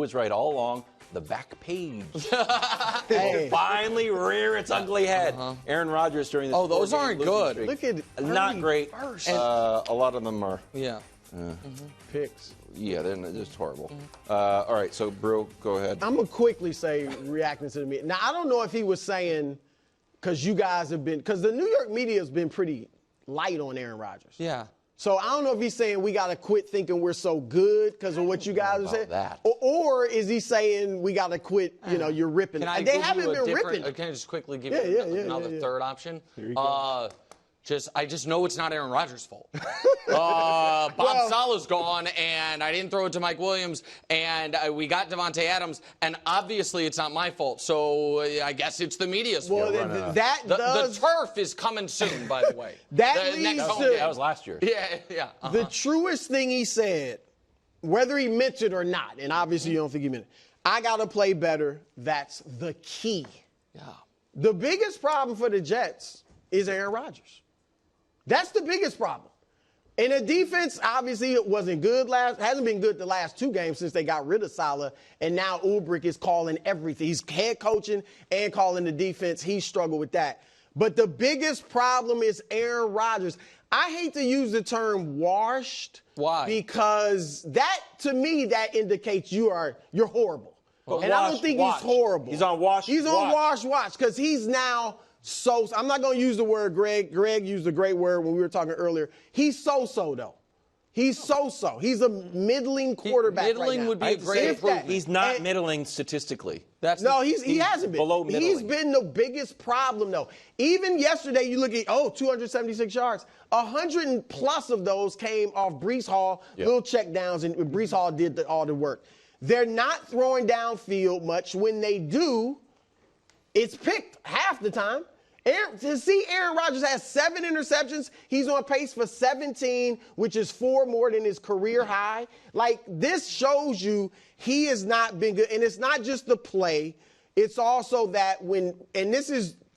was right all along. The back page Hey. will finally rear its ugly head. Aaron Rodgers during this. Oh, those aren't good. Streak, Look at not great. A lot of them are. Yeah. Picks. Yeah, they're just horrible. All right, so Brew, go ahead. I'm going to quickly say, reacting to the media. Now, I don't know if he was saying, because you guys have been, because the New York media has been pretty light on Aaron Rodgers. Yeah. So I don't know if he's saying we got to quit thinking we're so good because of what you guys are saying. That. Or is he saying we got to quit, you're ripping. They haven't been ripping. Can I just quickly give you another third option? Here you go. I just know it's not Aaron Rodgers' fault. Bob Saleh's gone, and I didn't throw it to Mike Williams, and we got Devontae Adams, and obviously it's not my fault. So I guess it's the media's fault. Well, the turf is coming soon, by the way. That was last year. Yeah. The truest thing he said, whether he meant it or not, and obviously you don't think he meant it, I got to play better. That's the key. Yeah. The biggest problem for the Jets is Aaron Rodgers. That's the biggest problem. And the defense, obviously, it wasn't good hasn't been good the last 2 games since they got rid of Saleh. And now Ulbrich is calling everything. He's head coaching and calling the defense. He struggled with that. But the biggest problem is Aaron Rodgers. I hate to use the term washed. Why? Because that, to me, that indicates you're horrible. And I don't think he's horrible. He's on wash. He's on watch because he's now I'm not going to use the word Greg. Greg used a great word when we were talking earlier. He's so-so, though. He's so-so. He's a middling quarterback middling right now. would be a great improvement. He's not middling statistically. He hasn't been. Below middling. He's been the biggest problem, though. Even yesterday, you look at, 276 yards. 100 plus of those came off Breece Hall, little check downs, and Breece Hall did all the work. They're not throwing downfield much. When they do, it's picked half the time. To see Aaron Rodgers has 7 interceptions, he's on pace for 17, which is 4 more than his career high. Like, this shows you he has not been good. And it's not just the play. It's also that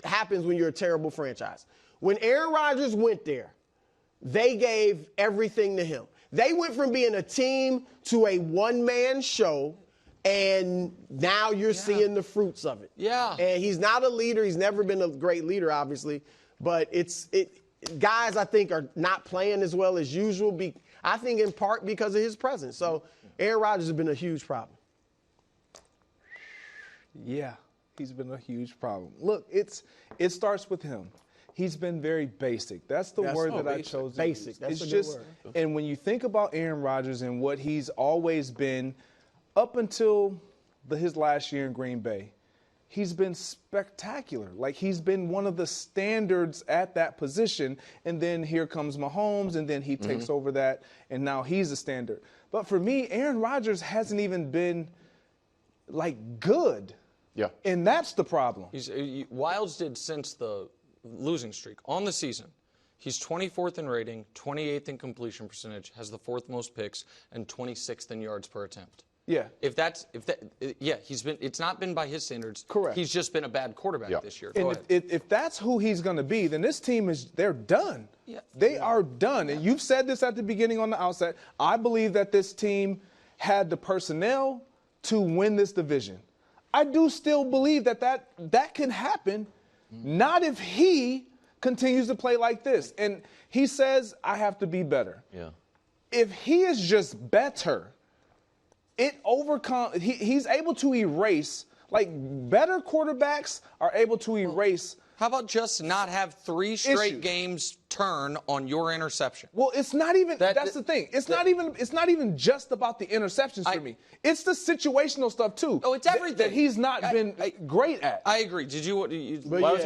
happens when you're a terrible franchise. When Aaron Rodgers went there, they gave everything to him. They went from being a team to a one-man show. And now you're seeing the fruits of it. Yeah. And he's not a leader. He's never been a great leader, obviously. But guys, I think, are not playing as well as usual. I think in part because of his presence. So Aaron Rodgers has been a huge problem. Yeah, he's been a huge problem. Look, it starts with him. He's been very basic. That's the word that I chose. Basic. That's a good word. And when you think about Aaron Rodgers and what he's always been, up until his last year in Green Bay, he's been spectacular. Like, he's been one of the standards at that position. And then here comes Mahomes, and then he takes over that, and now he's the standard. But for me, Aaron Rodgers hasn't even been, good. Yeah. And that's the problem. Wildes did since the losing streak on the season. He's 24th in rating, 28th in completion percentage, has the 4th most picks, and 26th in yards per attempt. Yeah. It's not been by his standards. Correct. He's just been a bad quarterback this year. Go And ahead. if that's who he's going to be, then this team they're done. Yeah. They are done. And you've said this at the beginning on the outset. I believe that this team had the personnel to win this division. I do still believe that can happen, not if he continues to play like this. And he says, I have to be better. Yeah. If he is just better, he's able to erase, better quarterbacks are able to erase. How about just not have 3 straight games turn on your interception? Well, it's not even. That's the thing. It's not even just about the interceptions for me. It's the situational stuff too. Oh, it's everything that he's not been great at. I agree. Did you? I was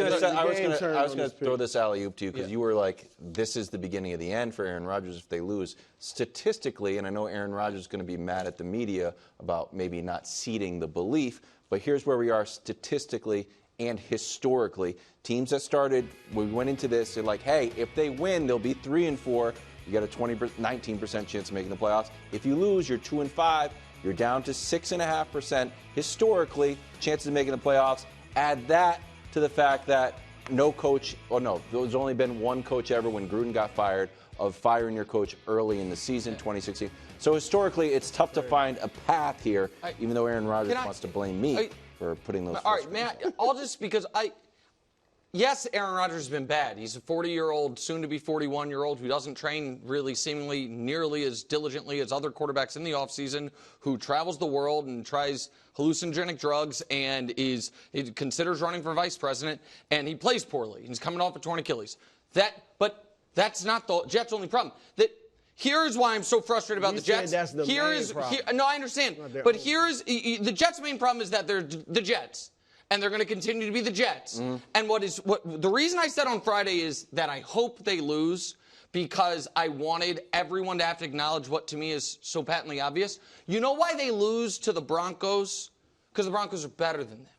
going to throw this alley-oop to you because you were like, this is the beginning of the end for Aaron Rodgers if they lose. Statistically, and I know Aaron Rodgers is going to be mad at the media about maybe not seeding the belief, but here's where we are statistically and historically. Teams that started, we went into this, they're like, hey, if they win, they'll be 3-4. You got a 19% chance of making the playoffs. If you lose, you're 2-5. You're down to 6.5% historically chances of making the playoffs. Add that to the fact that there's only been one coach ever when Gruden got fired of firing your coach early in the season, 2016. So historically, it's tough to find a path here, even though Aaron Rodgers wants to blame me for putting those. All right, man. I'll just because yes, Aaron Rodgers has been bad. He's a 40-year-old, soon to be 41-year-old who doesn't train really seemingly nearly as diligently as other quarterbacks in the offseason, who travels the world and tries hallucinogenic drugs and he considers running for vice president, and he plays poorly. He's coming off a torn Achilles. But that's not the Jets' only problem. Here's why I'm so frustrated about the Jets. That's the main problem. No, I understand. But the Jets' main problem is that they're the Jets. And they're going to continue to be the Jets. And the reason I said on Friday is that I hope they lose because I wanted everyone to have to acknowledge what to me is so patently obvious. You know why they lose to the Broncos? Because the Broncos are better than them.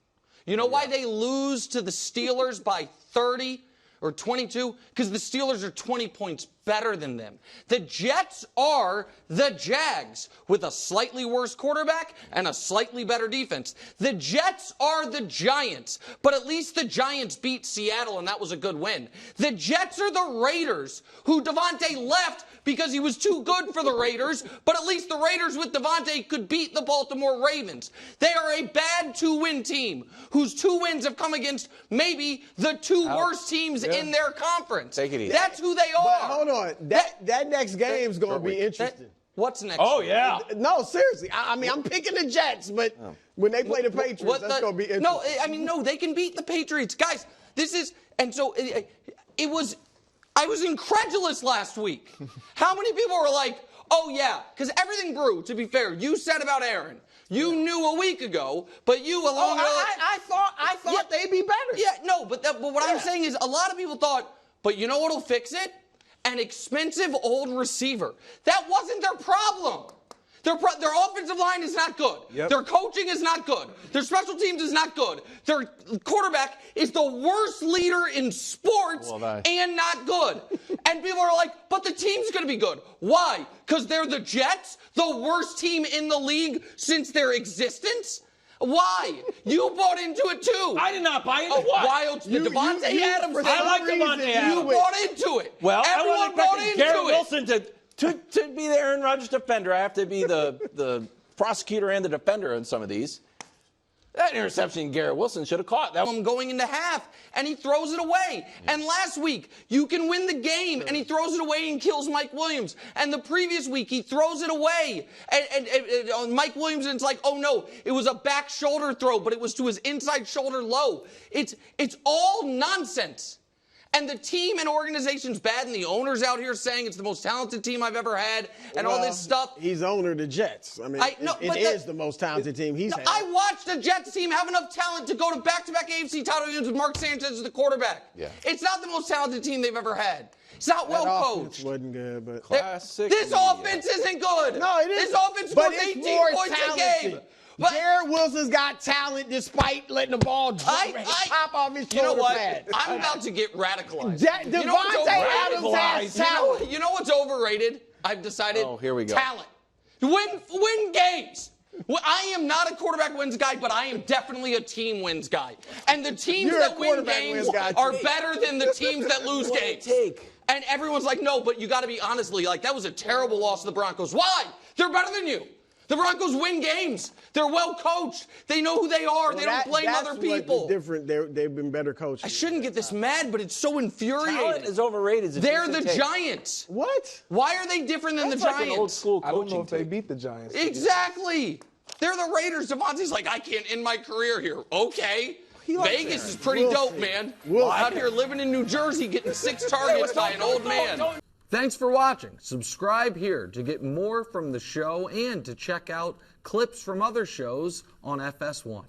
You know why they lose to the Steelers by 30 or 22? Because the Steelers are 20 points better than them. The Jets are the Jags with a slightly worse quarterback and a slightly better defense. The Jets are the Giants, but at least the Giants beat Seattle, and that was a good win. The Jets are the Raiders, who Devontae left because he was too good for the Raiders, but at least the Raiders with Devontae could beat the Baltimore Ravens. They are a bad 2-win team whose 2 wins have come against maybe the 2 worst teams in their conference. Take it easy. That's who they are. But hold on. That next game's going to be interesting. What's next? Oh, yeah. No, seriously. I mean, I'm picking the Jets, but when they play the Patriots, that's going to be interesting. No, I mean, no, they can beat the Patriots. Guys, and so I was incredulous last week. How many people were like, oh, yeah, because everything grew, to be fair. You said about Aaron. You knew a week ago, but you along I thought they'd be better. Yeah, no, but what I'm saying is a lot of people thought, but you know what'll fix it? An expensive old receiver. That wasn't their problem. Their offensive line is not good. Yep. Their coaching is not good. Their special teams is not good. Their quarterback is the worst leader in sports and not good. And people are like, but the team's going to be good. Why? Because they're the Jets, the worst team in the league since their existence? Why? You bought into it too. I did not buy into what? Wild, the Devontae Adams. I like Devontae Adams. You bought into it. Well, everyone bought into Garrett it. Wilson to be the Aaron Rodgers defender. I have to be the prosecutor and the defender on some of these. That interception Garrett Wilson should have caught. That one going into half, and he throws it away. And last week, you can win the game, and he throws it away and kills Mike Williams. And the previous week, he throws it away. And Mike Williams, and it's like, oh no, it was a back shoulder throw, but it was to his inside shoulder low. It's all nonsense. And the team and organization's bad, and the owner's out here saying it's the most talented team I've ever had, and all this stuff. He's owner of the Jets. I mean, it is the most talented team he's had. I watched the Jets team have enough talent to go to back-to-back AFC title games with Mark Sanchez as the quarterback. Yeah. It's not the most talented team they've ever had. It's not well coached. Wasn't good, but classic. This offense isn't good. No, it isn't. This offense scores 18 points a game. But Garrett Wilson's got talent despite letting the ball pop off his shoulder. You know what? pad. I'm about to get radicalized. Devontae Adams has talent. You know what's overrated? I've decided. Oh, here we go. Talent. Win games. Well, I am not a quarterback wins guy, but I am definitely a team wins guy. And the teams that win games are better than the teams that lose games. And everyone's like, no, but you got to be honestly like that was a terrible loss to the Broncos. Why? They're better than you. The Broncos win games. They're well coached. They know who they are. They don't blame other people. Different. They've been better coached. I shouldn't get this mad, but it's so infuriating. Talent is overrated. They're the Giants. What? Why are they different than the Giants? Like an old school coaching I don't know if they beat the Giants. Exactly. They're the Raiders. Devontae's like, I can't end my career here. Okay. Vegas is pretty dope, man. Out here living in New Jersey getting 6 targets by an old man. Thanks for watching. Subscribe here to get more from the show and to check out clips from other shows on FS1.